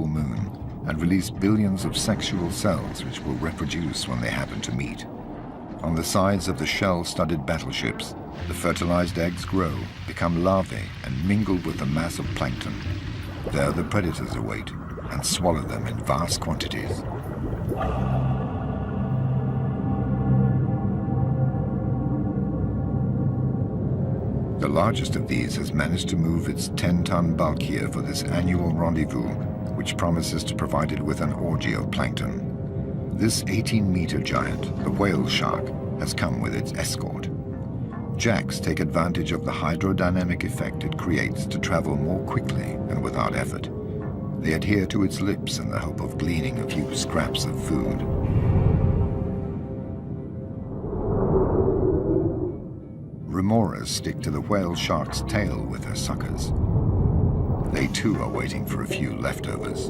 full moon and release billions of sexual cells which will reproduce when they happen to meet. On the sides of the shell-studded battleships, the fertilized eggs grow, become larvae, and mingle with the mass of plankton. There the predators await and swallow them in vast quantities. The largest of these has managed to move its 10-ton bulk here for this annual rendezvous, which promises to provide it with an orgy of plankton. This 18-meter giant, the whale shark, has come with its escort. Jacks take advantage of the hydrodynamic effect it creates to travel more quickly and without effort. They adhere to its lips in the hope of gleaning a few scraps of food. Remoras stick to the whale shark's tail with her suckers. They too are waiting for a few leftovers.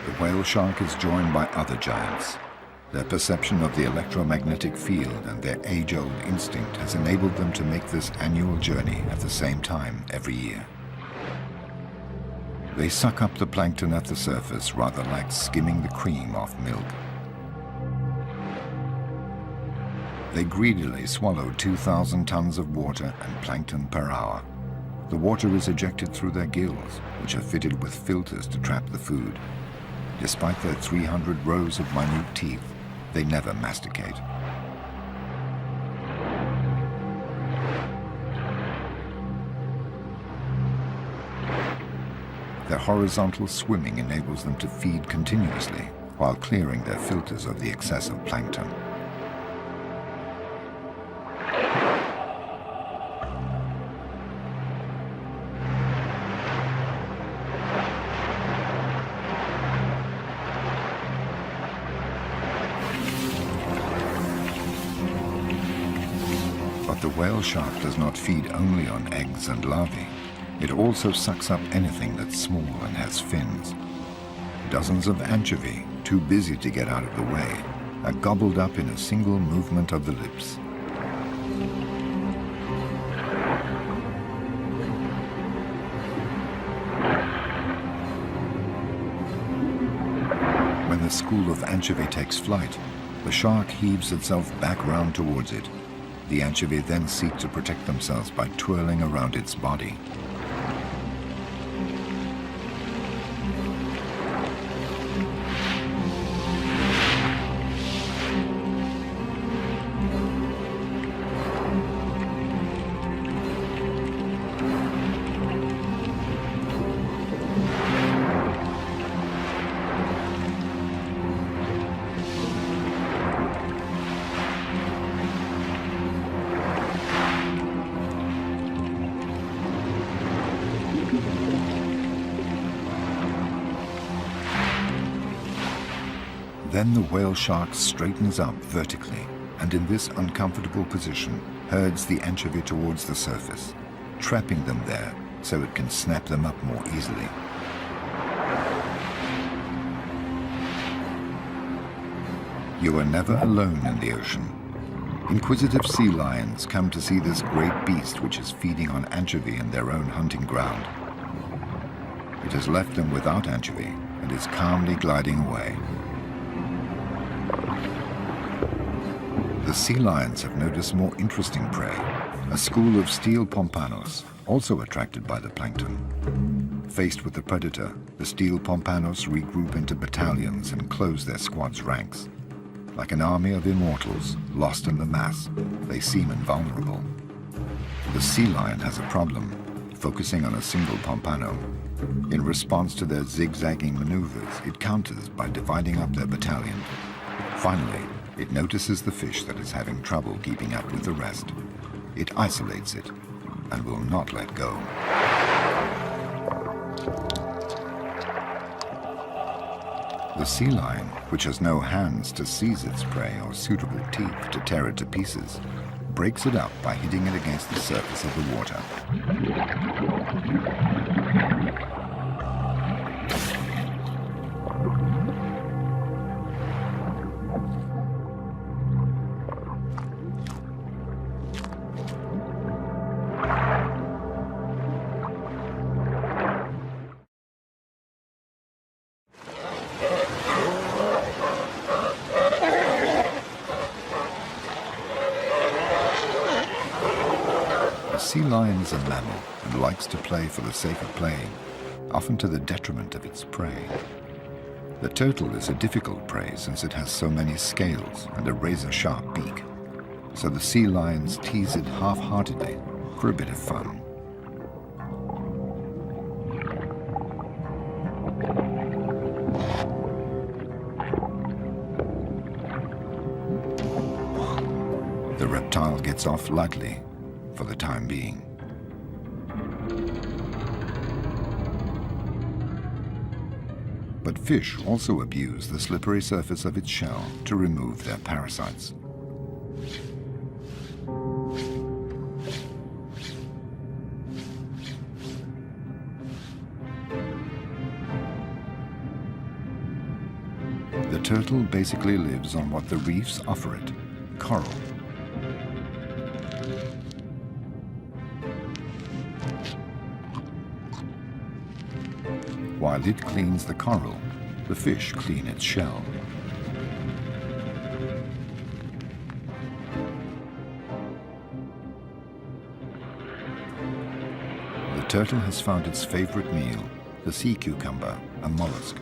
The whale shark is joined by other giants. Their perception of the electromagnetic field and their age-old instinct has enabled them to make this annual journey at the same time every year. They suck up the plankton at the surface rather like skimming the cream off milk. They greedily swallow 2,000 tons of water and plankton per hour. The water is ejected through their gills, which are fitted with filters to trap the food. Despite their 300 rows of minute teeth, they never masticate. Their horizontal swimming enables them to feed continuously while clearing their filters of the excessive plankton. But the whale shark does not feed only on eggs and larvae. It also sucks up anything that's small and has fins. Dozens of anchovy, too busy to get out of the way, are gobbled up in a single movement of the lips. When the school of anchovy takes flight, the shark heaves itself back round towards it. The anchovy then seek to protect themselves by twirling around its body. Then the whale shark straightens up vertically, and in this uncomfortable position, herds the anchovy towards the surface, trapping them there so it can snap them up more easily. You are never alone in the ocean. Inquisitive sea lions come to see this great beast which is feeding on anchovy in their own hunting ground. It has left them without anchovy and is calmly gliding away. The sea lions have noticed more interesting prey, a school of steel pompanos, also attracted by the plankton. Faced with the predator, the steel pompanos regroup into battalions and close their squad's ranks. Like an army of immortals, lost in the mass, they seem invulnerable. The sea lion has a problem, focusing on a single pompano. In response to their zigzagging maneuvers, it counters by dividing up their battalion. Finally, it notices the fish that is having trouble keeping up with the rest. It isolates it and will not let go. The sea lion, which has no hands to seize its prey or suitable teeth to tear it to pieces, breaks it up by hitting it against the surface of the water. sea lion is a mammal and likes to play for the sake of playing, often to the detriment of its prey. The turtle is a difficult prey since it has so many scales and a razor-sharp beak, so the sea lions tease it half-heartedly for a bit of fun. The reptile gets off lightly for the time being. But fish also abuse the slippery surface of its shell to remove their parasites. The turtle basically lives on what the reefs offer it, coral. While it cleans the coral, the fish clean its shell. The turtle has found its favorite meal, the sea cucumber, a mollusk.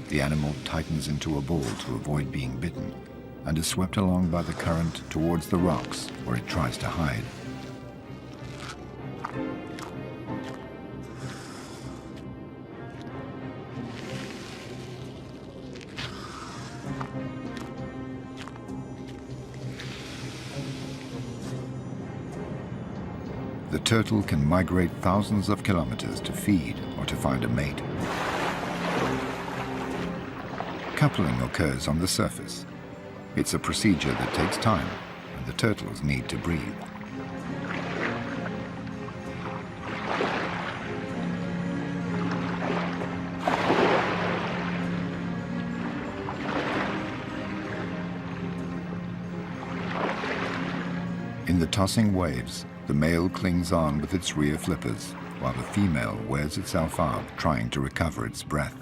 The animal tightens into a ball to avoid being bitten and is swept along by the current towards the rocks where it tries to hide. The turtle can migrate thousands of kilometers to feed or to find a mate. Coupling occurs on the surface. It's a procedure that takes time, and the turtles need to breathe. In the tossing waves, the male clings on with its rear flippers, while the female wears itself out trying to recover its breath.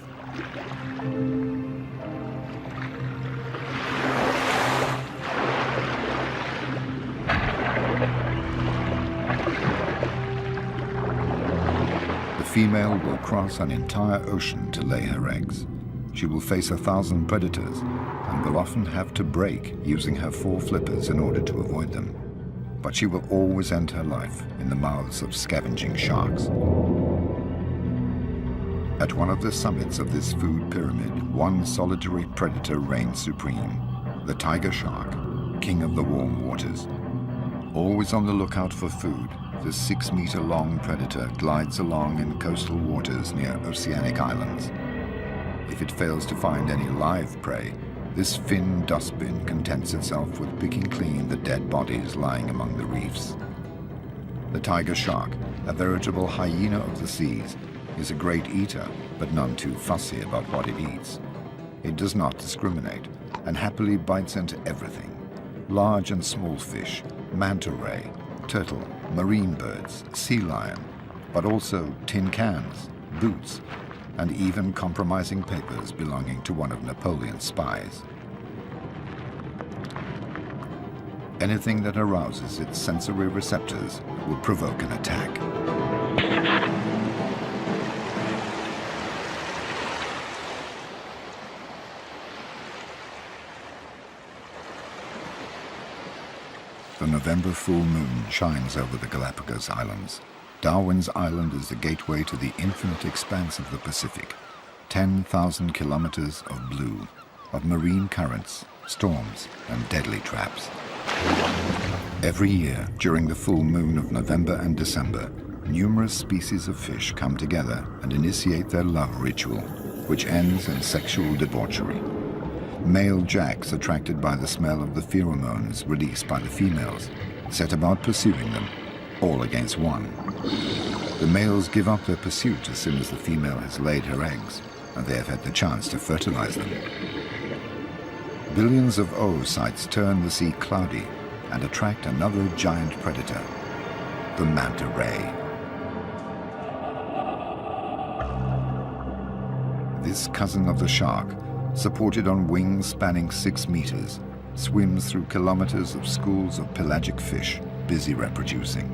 The female will cross an entire ocean to lay her eggs. She will face 1,000 predators and will often have to break using her 4 flippers in order to avoid them. But she will always end her life in the mouths of scavenging sharks. At one of the summits of this food pyramid, one solitary predator reigns supreme, the tiger shark, king of the warm waters. Always on the lookout for food, the 6-meter-long predator glides along in coastal waters near oceanic islands. If it fails to find any live prey, this fin dustbin contents itself with picking clean the dead bodies lying among the reefs. The tiger shark, a veritable hyena of the seas, is a great eater, but none too fussy about what it eats. It does not discriminate, and happily bites into everything. Large and small fish, manta ray, turtle, marine birds, sea lion, but also tin cans, boots, and even compromising papers belonging to one of Napoleon's spies. Anything that arouses its sensory receptors will provoke an attack. The November full moon shines over the Galapagos Islands. Darwin's Island is the gateway to the infinite expanse of the Pacific. 10,000 kilometers of blue, of marine currents, storms, and deadly traps. Every year, during the full moon of November and December, numerous species of fish come together and initiate their love ritual, which ends in sexual debauchery. Male jacks, attracted by the smell of the pheromones released by the females, set about pursuing them, all against one. The males give up their pursuit as soon as the female has laid her eggs, and they have had the chance to fertilize them. Billions of oocytes turn the sea cloudy and attract another giant predator, the manta ray. This cousin of the shark, supported on wings spanning 6 meters, swims through kilometers of schools of pelagic fish busy reproducing.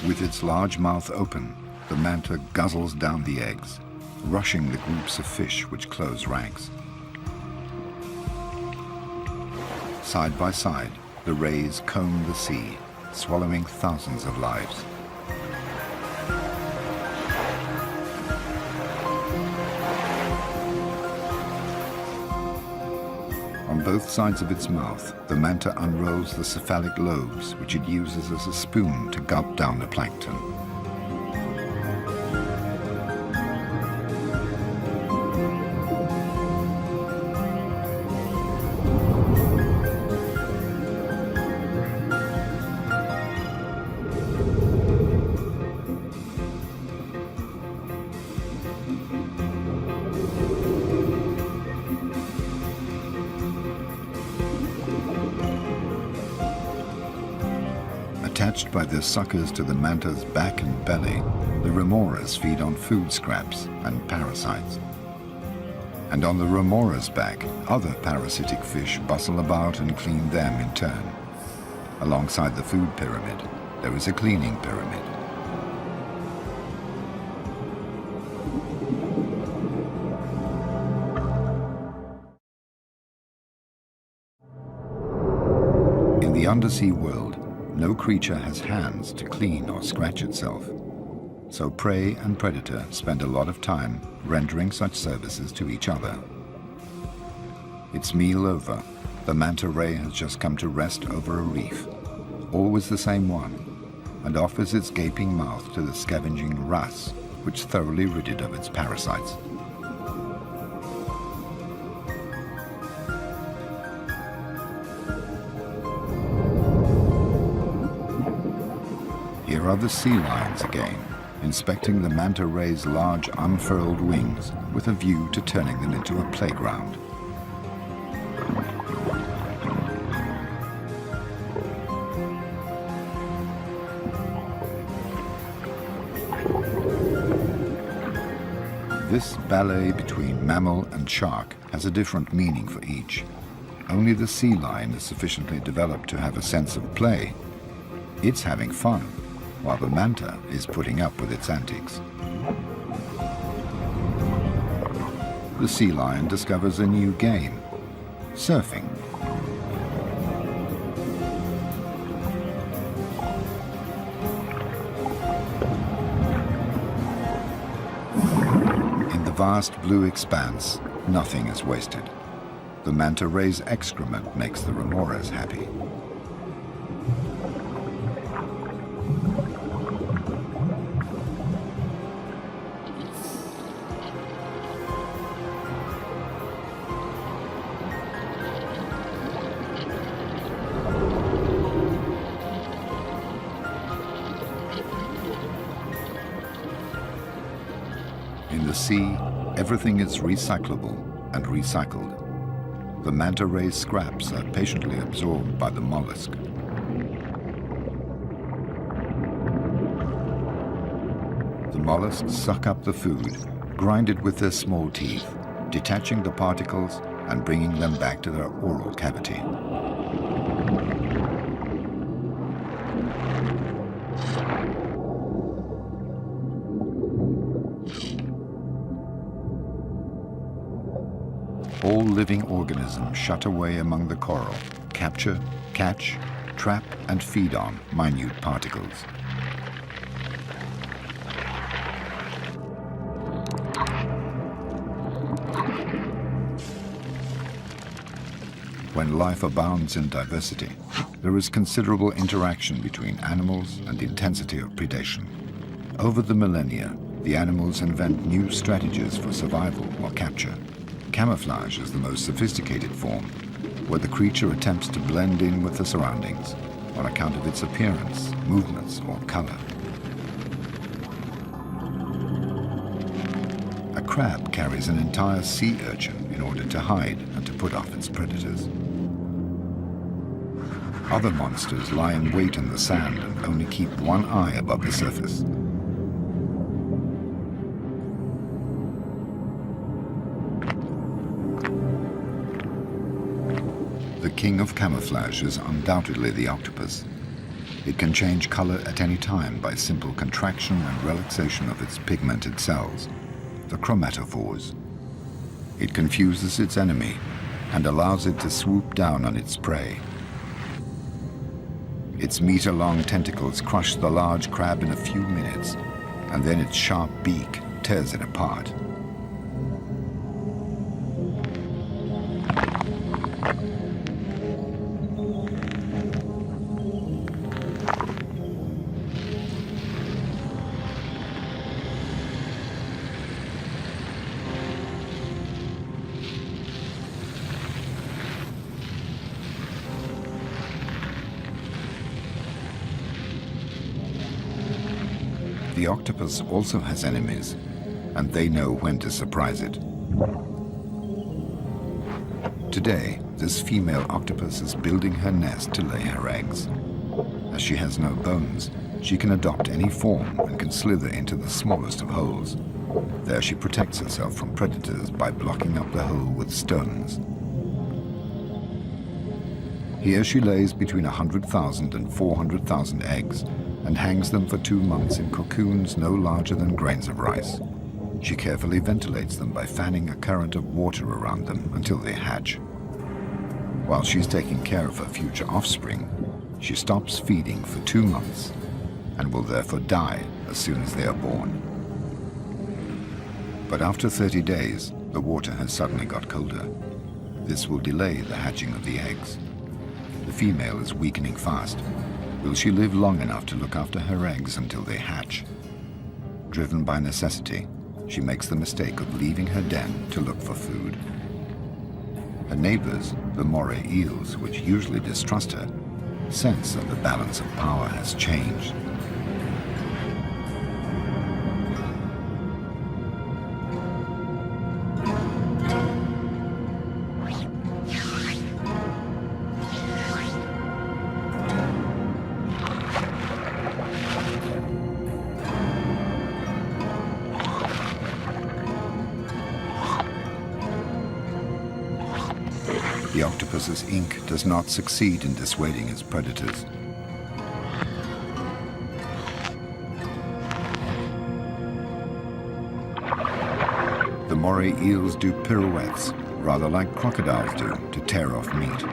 With its large mouth open, the manta guzzles down the eggs, rushing the groups of fish which close ranks. Side by side, the rays comb the sea, swallowing thousands of lives. On both sides of its mouth, the manta unrolls the cephalic lobes, which it uses as a spoon to gulp down the plankton. Attached by their suckers to the manta's back and belly, the remoras feed on food scraps and parasites. And on the remora's back, other parasitic fish bustle about and clean them in turn. Alongside the food pyramid, there is a cleaning pyramid. In the undersea world, no creature has hands to clean or scratch itself. So prey and predator spend a lot of time rendering such services to each other. Its meal over, the manta ray has just come to rest over a reef, always the same one, and offers its gaping mouth to the scavenging wrasse, which thoroughly rid it of its parasites. Here are the sea lions again, inspecting the manta ray's large unfurled wings with a view to turning them into a playground. This ballet between mammal and shark has a different meaning for each. Only the sea lion is sufficiently developed to have a sense of play. It's having fun, while the manta is putting up with its antics. The sea lion discovers a new game, surfing. In the vast blue expanse, nothing is wasted. The manta ray's excrement makes the remoras happy. In the sea, everything is recyclable and recycled. The manta ray's scraps are patiently absorbed by the mollusk. The mollusks suck up the food, grind it with their small teeth, detaching the particles and bringing them back to their oral cavity. All living organisms shut away among the coral, capture, catch, trap, and feed on minute particles. When life abounds in diversity, there is considerable interaction between animals and intensity of predation. Over the millennia, the animals invent new strategies for survival or capture. Camouflage is the most sophisticated form, where the creature attempts to blend in with the surroundings on account of its appearance, movements, or color. A crab carries an entire sea urchin in order to hide and to put off its predators. Other monsters lie in wait in the sand and only keep one eye above the surface. The king of camouflage is undoubtedly the octopus. It can change color at any time by simple contraction and relaxation of its pigmented cells, the chromatophores. It confuses its enemy and allows it to swoop down on its prey. Its meter-long tentacles crush the large crab in a few minutes, and then its sharp beak tears it apart. The octopus also has enemies, and they know when to surprise it. Today, this female octopus is building her nest to lay her eggs. As she has no bones, she can adopt any form and can slither into the smallest of holes. There she protects herself from predators by blocking up the hole with stones. Here she lays between 100,000 and 400,000 eggs and hangs them for 2 months in cocoons no larger than grains of rice. She carefully ventilates them by fanning a current of water around them until they hatch. While she's taking care of her future offspring, she stops feeding for 2 months and will therefore die as soon as they are born. But after 30 days, the water has suddenly got colder. This will delay the hatching of the eggs. The female is weakening fast. Will she live long enough to look after her eggs until they hatch? Driven by necessity, she makes the mistake of leaving her den to look for food. Her neighbors, the moray eels, which usually distrust her, sense that the balance of power has changed. The octopus's ink does not succeed in dissuading its predators. The moray eels do pirouettes, rather like crocodiles do, to tear off meat.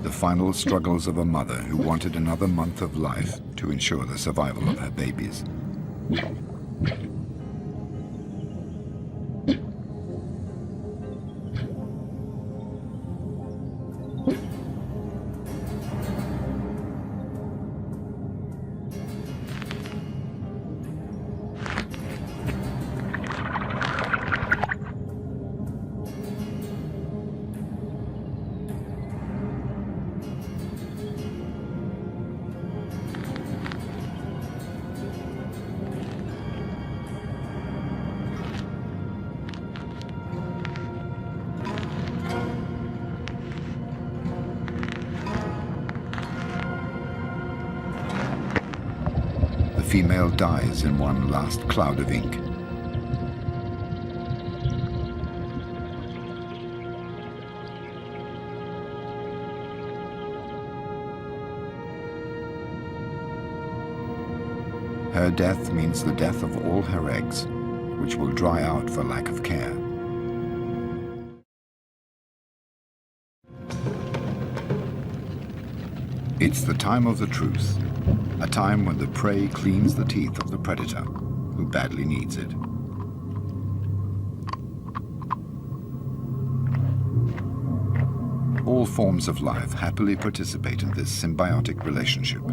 The final struggles of a mother who wanted another month of life to ensure the survival of her babies. The female dies in one last cloud of ink. Her death means the death of all her eggs, which will dry out for lack of care. It's the time of the truce, a time when the prey cleans the teeth of the predator, who badly needs it. All forms of life happily participate in this symbiotic relationship.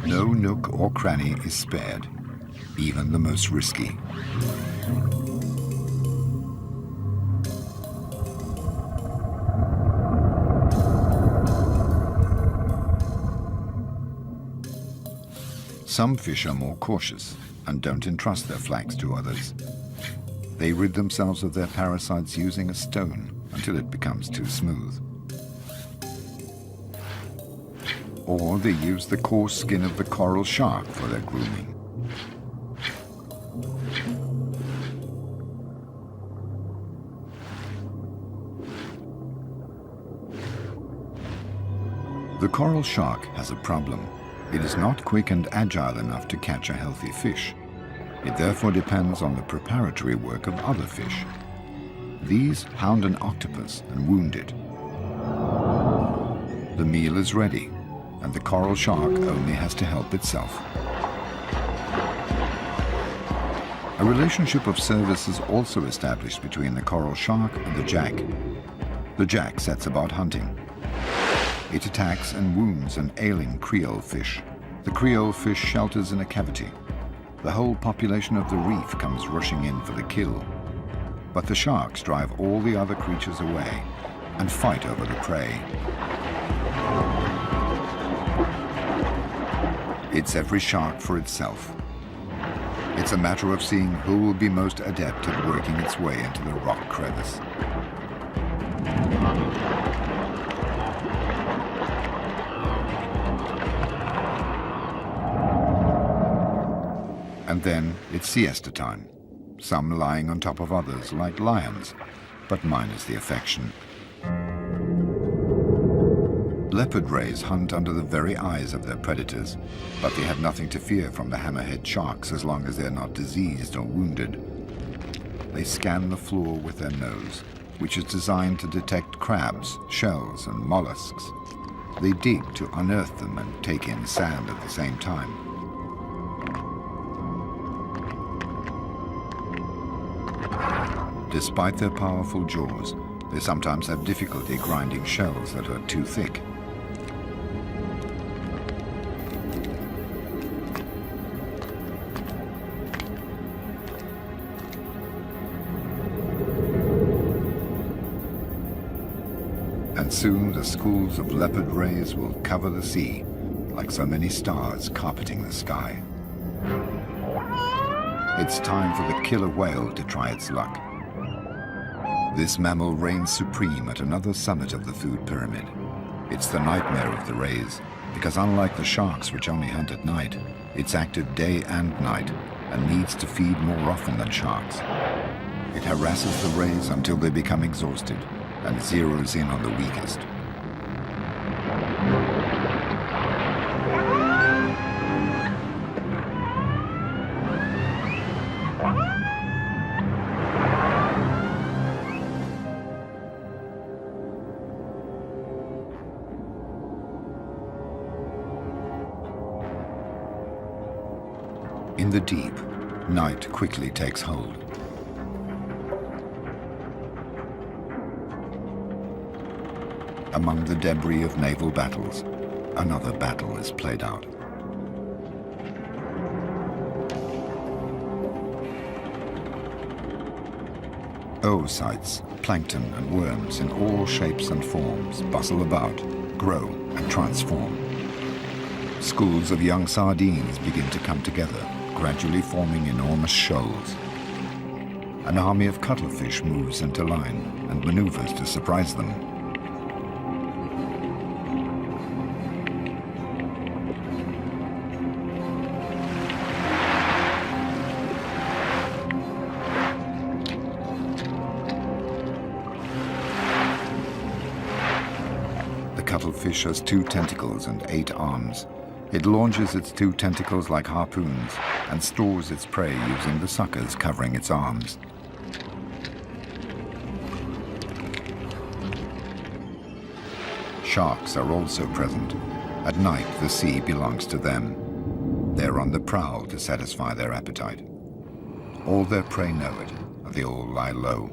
No nook or cranny is spared, even the most risky. Some fish are more cautious and don't entrust their flanks to others. They rid themselves of their parasites using a stone until it becomes too smooth. Or they use the coarse skin of the coral shark for their grooming. The coral shark has a problem. It is not quick and agile enough to catch a healthy fish. It therefore depends on the preparatory work of other fish. These hound an octopus and wound it. The meal is ready, and the coral shark only has to help itself. A relationship of service is also established between the coral shark and the jack. The jack sets about hunting. It attacks and wounds an ailing creole fish. The creole fish shelters in a cavity. The whole population of the reef comes rushing in for the kill. But the sharks drive all the other creatures away and fight over the prey. It's every shark for itself. It's a matter of seeing who will be most adept at working its way into the rock crevice. And then it's siesta time, some lying on top of others like lions, but minus the affection. Leopard rays hunt under the very eyes of their predators, but they have nothing to fear from the hammerhead sharks as long as they're not diseased or wounded. They scan the floor with their nose, which is designed to detect crabs, shells, and mollusks. They dig to unearth them and take in sand at the same time. Despite their powerful jaws, they sometimes have difficulty grinding shells that are too thick. And soon the schools of leopard rays will cover the sea like so many stars carpeting the sky. It's time for the killer whale to try its luck. This mammal reigns supreme at another summit of the food pyramid. It's the nightmare of the rays, because unlike the sharks which only hunt at night, it's active day and night and needs to feed more often than sharks. It harasses the rays until they become exhausted and zeroes in on the weakest. In the deep, night quickly takes hold. Among the debris of naval battles, another battle is played out. Oocytes, plankton and worms in all shapes and forms bustle about, grow and transform. Schools of young sardines begin to come together, gradually forming enormous shoals. An army of cuttlefish moves into line and maneuvers to surprise them. The cuttlefish has 2 tentacles and 8 arms. It launches its 2 tentacles like harpoons and stores its prey using the suckers covering its arms. Sharks are also present. At night, the sea belongs to them. They're on the prowl to satisfy their appetite. All their prey know it, and they all lie low.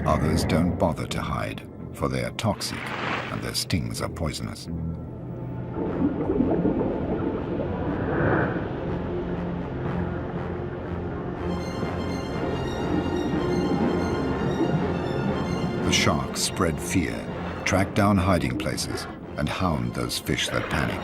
Others don't bother to hide, for they are toxic and their stings are poisonous. The sharks spread fear, track down hiding places, and hound those fish that panic.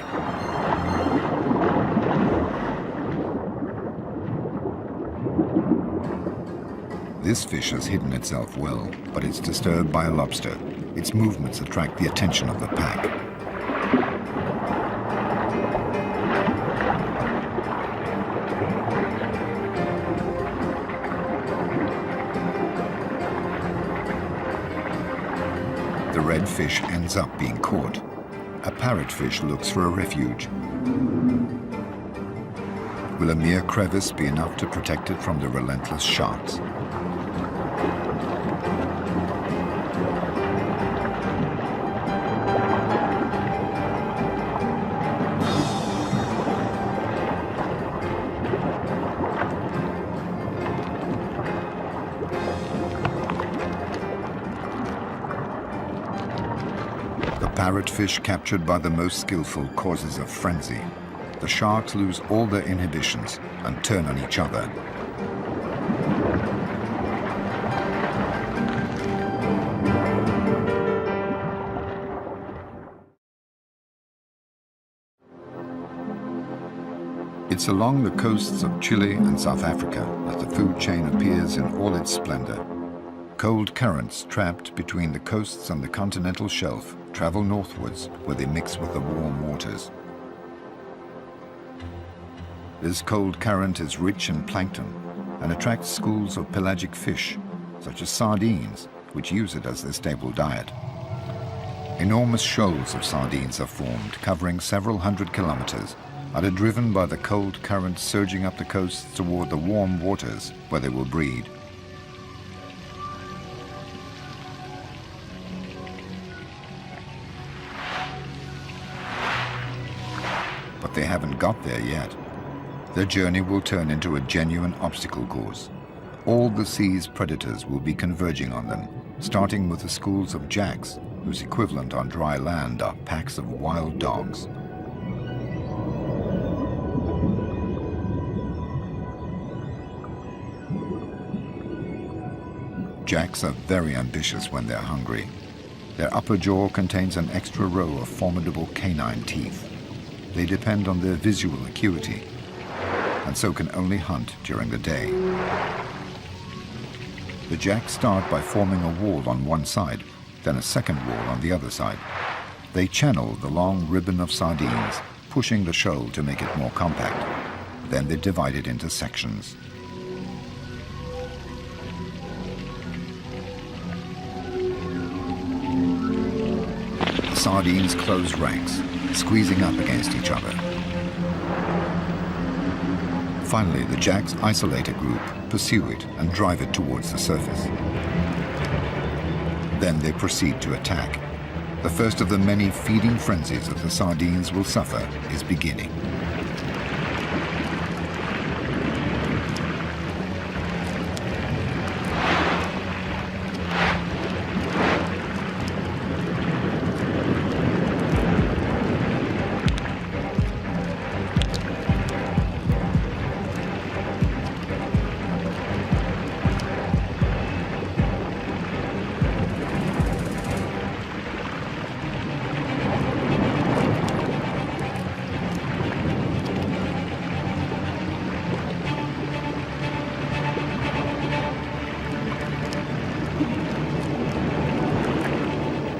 This fish has hidden itself well, but it's disturbed by a lobster. Its movements attract the attention of the pack. The red fish ends up being caught. A parrotfish looks for a refuge. Will a mere crevice be enough to protect it from the relentless sharks? Parrotfish captured by the most skillful causes a frenzy. The sharks lose all their inhibitions and turn on each other. It's along the coasts of Chile and South Africa that the food chain appears in all its splendor. Cold currents trapped between the coasts and the continental shelf travel northwards where they mix with the warm waters. This cold current is rich in plankton and attracts schools of pelagic fish, such as sardines, which use it as their staple diet. Enormous shoals of sardines are formed, covering several hundred kilometers, and are driven by the cold current surging up the coasts toward the warm waters where they will breed. But they haven't got there yet. Their journey will turn into a genuine obstacle course. All the sea's predators will be converging on them, starting with the schools of jacks, whose equivalent on dry land are packs of wild dogs. Jacks are very ambitious when they're hungry. Their upper jaw contains an extra row of formidable canine teeth. They depend on their visual acuity, and so can only hunt during the day. The jacks start by forming a wall on one side, then a second wall on the other side. They channel the long ribbon of sardines, pushing the shoal to make it more compact. Then they divide it into sections. The sardines close ranks, squeezing up against each other. Finally, the jacks isolate a group, pursue it, and drive it towards the surface. Then they proceed to attack. The first of the many feeding frenzies that the sardines will suffer is beginning.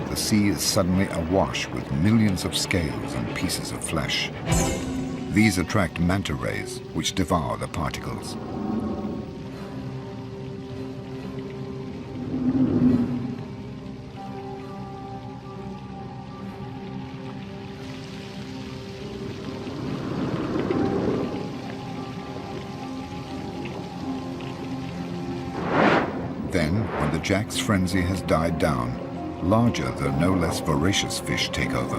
The sea is suddenly awash with millions of scales and pieces of flesh. These attract manta rays, which devour the particles. Jack's frenzy has died down. Larger, though no less voracious fish take over.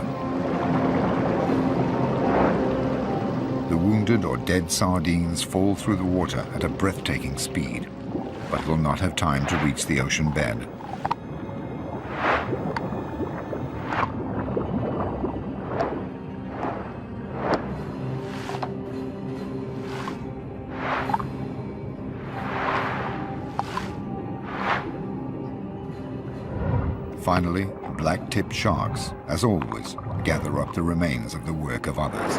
The wounded or dead sardines fall through the water at a breathtaking speed, but will not have time to reach the ocean bed. Finally, black-tipped sharks, as always, gather up the remains of the work of others.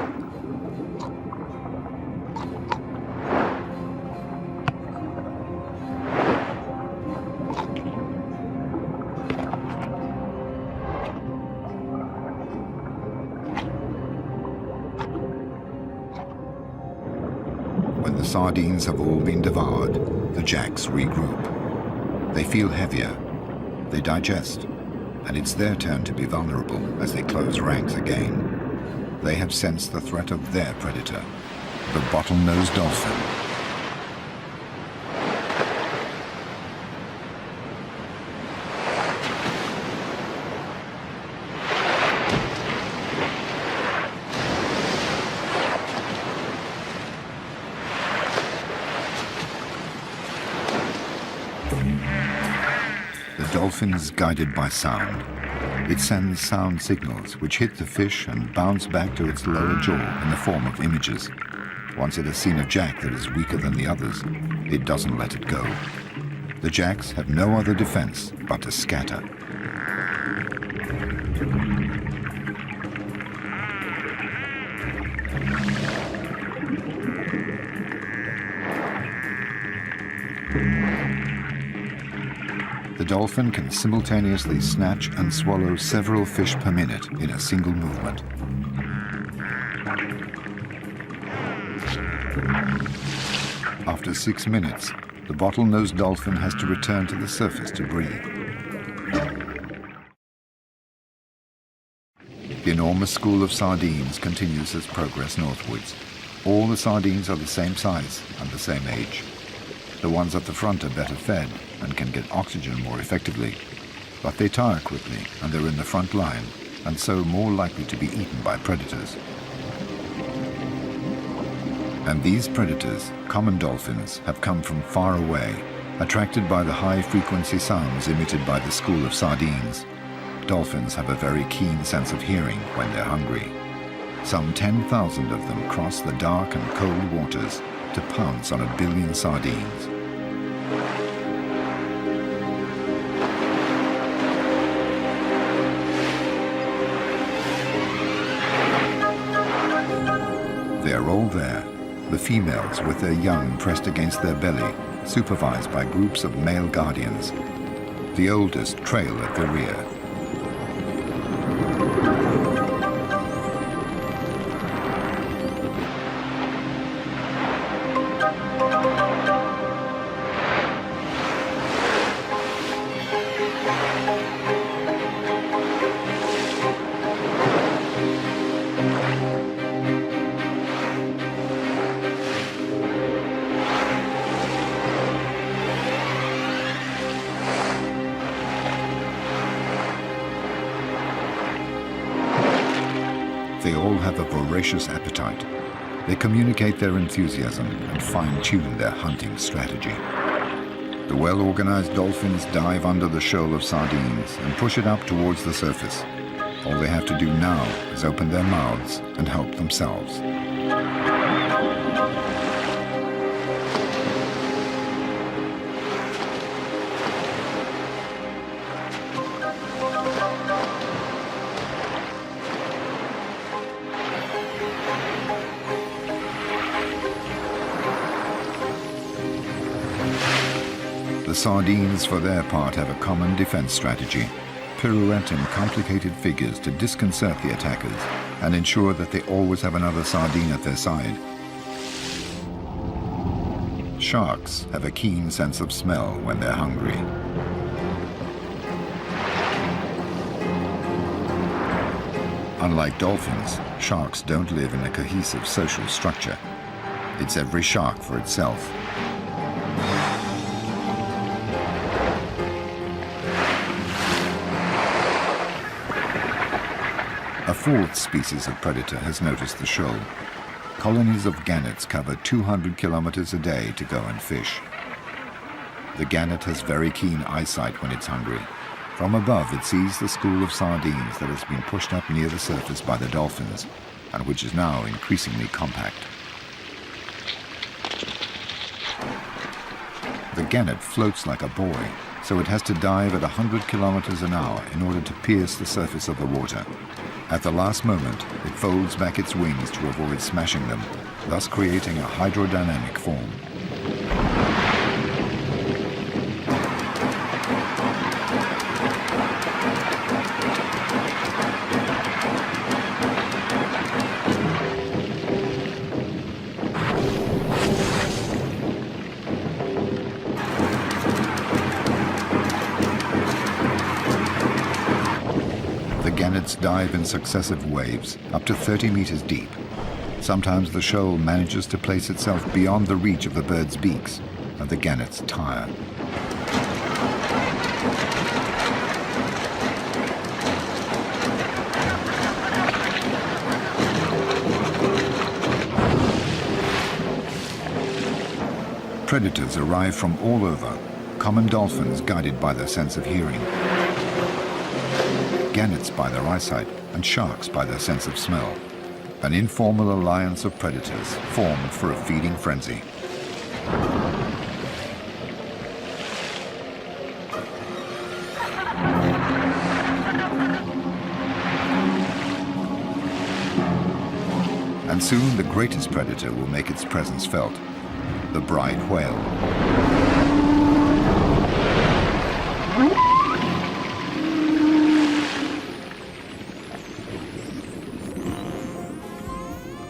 When the sardines have all been devoured, the jacks regroup. They feel heavier, they digest, and it's their turn to be vulnerable as they close ranks again. They have sensed the threat of their predator, the bottlenose dolphin. The dolphin is guided by sound. It sends sound signals which hit the fish and bounce back to its lower jaw in the form of images. Once it has seen a jack that is weaker than the others, it doesn't let it go. The jacks have no other defense but to scatter. The dolphin can simultaneously snatch and swallow several fish per minute in a single movement. After 6 minutes, the bottlenose dolphin has to return to the surface to breathe. The enormous school of sardines continues its progress northwards. All the sardines are the same size and the same age. The ones at the front are better fed and can get oxygen more effectively, but they tire quickly and they're in the front line, and so more likely to be eaten by predators. And these predators, common dolphins, have come from far away, attracted by the high-frequency sounds emitted by the school of sardines. Dolphins have a very keen sense of hearing when they're hungry. Some 10,000 of them cross the dark and cold waters to pounce on 1 billion sardines. They are all there, the females with their young pressed against their belly, supervised by groups of male guardians. The oldest trail at the rear. They all have a voracious appetite. They communicate their enthusiasm and fine-tune their hunting strategy. The well-organized dolphins dive under the shoal of sardines and push it up towards the surface. All they have to do now is open their mouths and help themselves. The sardines, for their part, have a common defense strategy. Pirouette in complicated figures to disconcert the attackers and ensure that they always have another sardine at their side. Sharks have a keen sense of smell when they're hungry. Unlike dolphins, sharks don't live in a cohesive social structure. It's every shark for itself. A fourth species of predator has noticed the shoal. Colonies of gannets cover 200 kilometers a day to go and fish. The gannet has very keen eyesight when it's hungry. From above, it sees the school of sardines that has been pushed up near the surface by the dolphins, and which is now increasingly compact. The gannet floats like a buoy, so it has to dive at 100 kilometers an hour in order to pierce the surface of the water. At the last moment, it folds back its wings to avoid smashing them, thus creating a hydrodynamic form. Gannets dive in successive waves, up to 30 meters deep. Sometimes the shoal manages to place itself beyond the reach of the birds' beaks, and the gannets tire. Predators arrive from all over, common dolphins guided by their sense of hearing, gannets by their eyesight, and sharks by their sense of smell. An informal alliance of predators formed for a feeding frenzy. And soon the greatest predator will make its presence felt, the bride whale.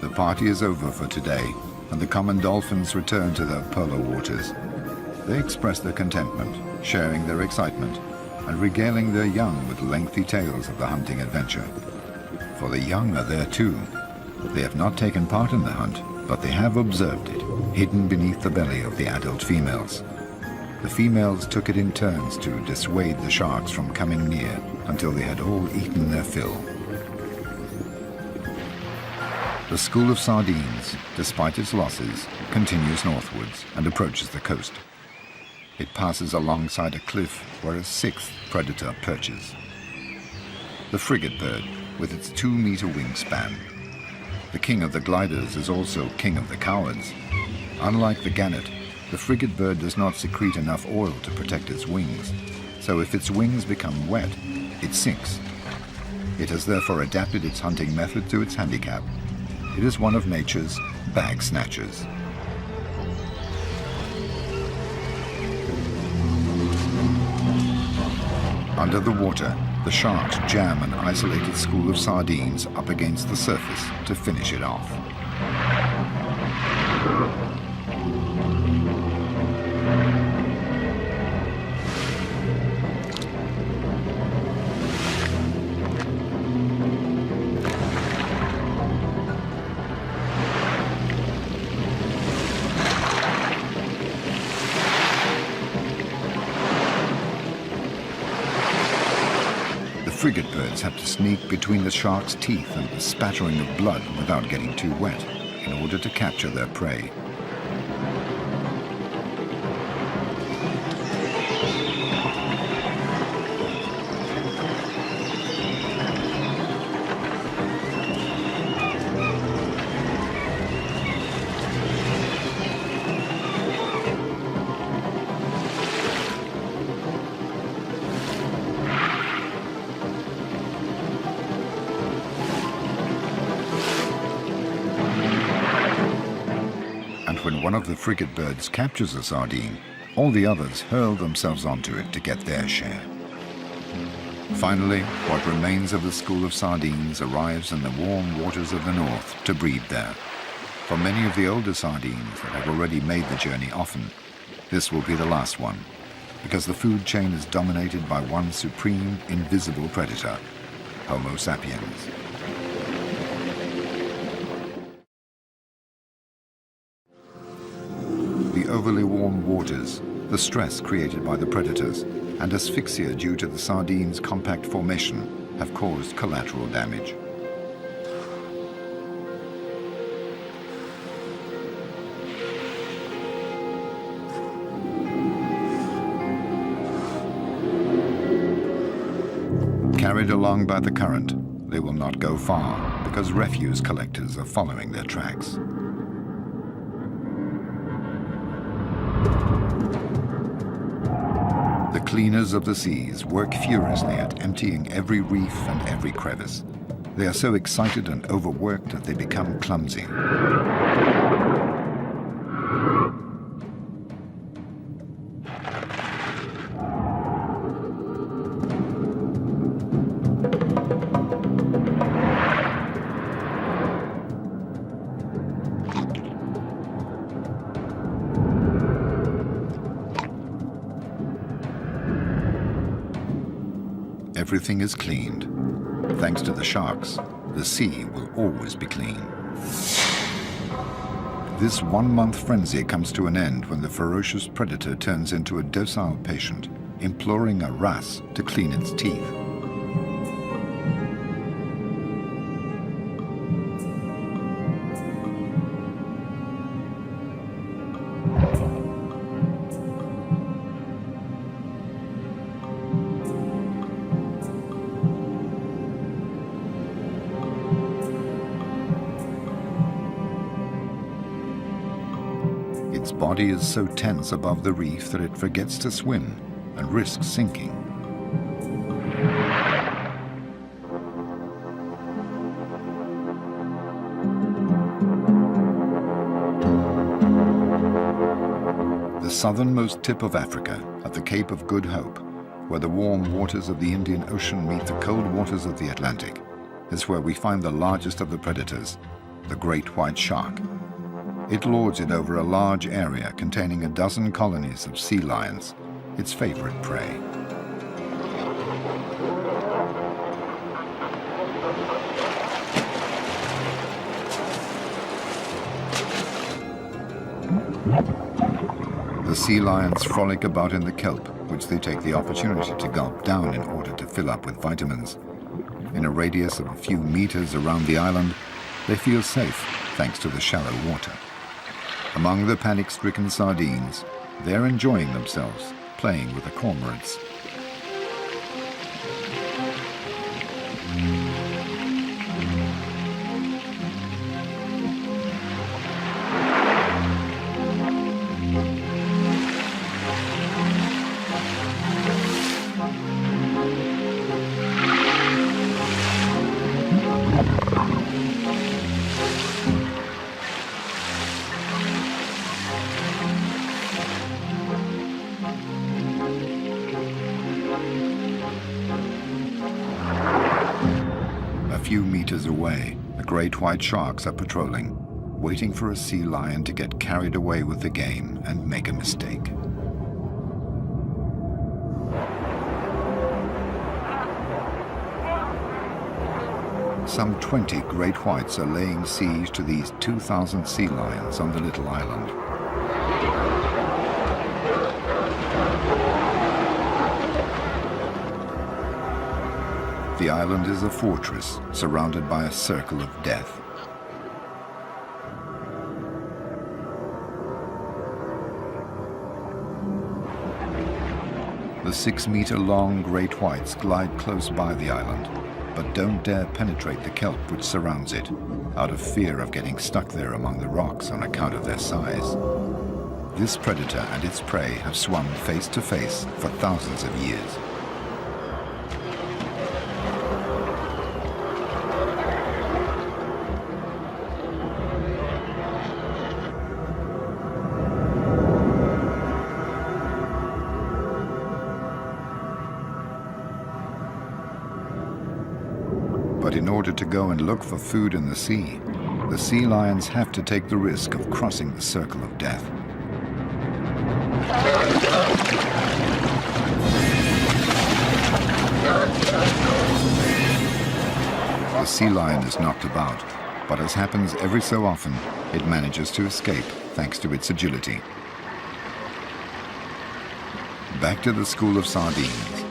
The party is over for today, and the common dolphins return to their polar waters. They express their contentment, sharing their excitement, and regaling their young with lengthy tales of the hunting adventure. For the young are there too. They have not taken part in the hunt, but they have observed it, hidden beneath the belly of the adult females. The females took it in turns to dissuade the sharks from coming near until they had all eaten their fill. The school of sardines, despite its losses, continues northwards and approaches the coast. It passes alongside a cliff where a sixth predator perches. The frigate bird, with its 2-meter wingspan. The king of the gliders is also king of the cowards. Unlike the gannet, the frigate bird does not secrete enough oil to protect its wings, so if its wings become wet, it sinks. It has therefore adapted its hunting method to its handicap. It is one of nature's bag snatchers. Under the water, the sharks jam an isolated school of sardines up against the surface to finish it off. The frigate birds have to sneak between the shark's teeth and the spattering of blood without getting too wet in order to capture their prey. When one of the frigate birds captures a sardine, all the others hurl themselves onto it to get their share. Finally, what remains of the school of sardines arrives in the warm waters of the north to breed there. For many of the older sardines that have already made the journey often, this will be the last one, because the food chain is dominated by one supreme, invisible predator, Homo sapiens. The overly warm waters, the stress created by the predators, and asphyxia due to the sardines' compact formation have caused collateral damage. Carried along by the current, they will not go far because refuse collectors are following their tracks. The cleaners of the seas work furiously at emptying every reef and every crevice. They are so excited and overworked that they become clumsy. Everything is cleaned. Thanks to the sharks, the sea will always be clean. This one-month frenzy comes to an end when the ferocious predator turns into a docile patient, imploring a wrasse to clean its teeth. Its body is so tense above the reef that it forgets to swim and risks sinking. The southernmost tip of Africa, at the Cape of Good Hope, where the warm waters of the Indian Ocean meet the cold waters of the Atlantic, is where we find the largest of the predators, the great white shark. It lords it over a large area containing a dozen colonies of sea lions, its favorite prey. The sea lions frolic about in the kelp, which they take the opportunity to gulp down in order to fill up with vitamins. In a radius of a few meters around the island, they feel safe thanks to the shallow water. Among the panic-stricken sardines, they're enjoying themselves, playing with the cormorants. A few meters away, the great white sharks are patrolling, waiting for a sea lion to get carried away with the game and make a mistake. Some 20 great whites are laying siege to these 2,000 sea lions on the little island. The island is a fortress surrounded by a circle of death. The 6-meter-long great whites glide close by the island, but don't dare penetrate the kelp which surrounds it, out of fear of getting stuck there among the rocks on account of their size. This predator and its prey have swum face to face for thousands of years. But in order to go and look for food in the sea lions have to take the risk of crossing the circle of death. The sea lion is knocked about, but as happens every so often, it manages to escape thanks to its agility. Back to the school of sardines.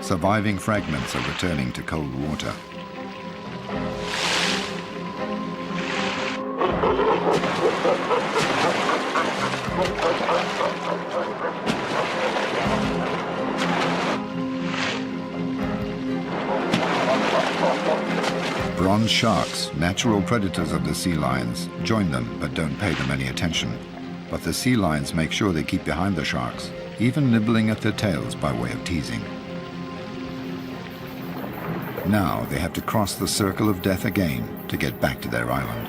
Surviving fragments are returning to cold water. Bronze sharks, natural predators of the sea lions, join them but don't pay them any attention. But the sea lions make sure they keep behind the sharks, even nibbling at their tails by way of teasing. Now they have to cross the circle of death again to get back to their island.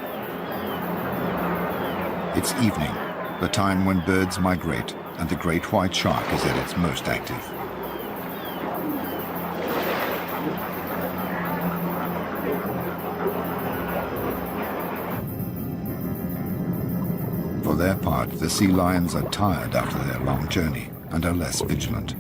It's evening, the time when birds migrate and the great white shark is at its most active. For their part, the sea lions are tired after their long journey and are less vigilant.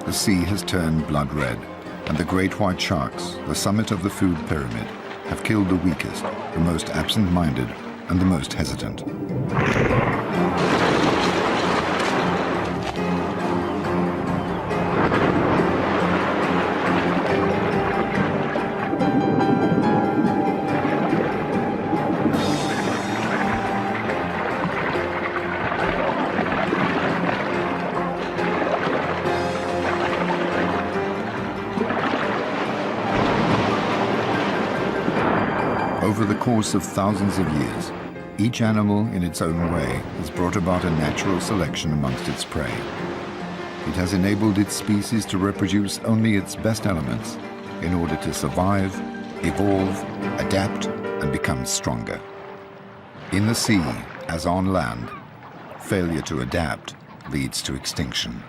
The sea has turned blood red, and the great white sharks, the summit of the food pyramid, have killed the weakest, the most absent-minded, and the most hesitant. Over the course of thousands of years, each animal in its own way has brought about a natural selection amongst its prey. It has enabled its species to reproduce only its best elements in order to survive, evolve, adapt, and become stronger. In the sea, as on land, failure to adapt leads to extinction.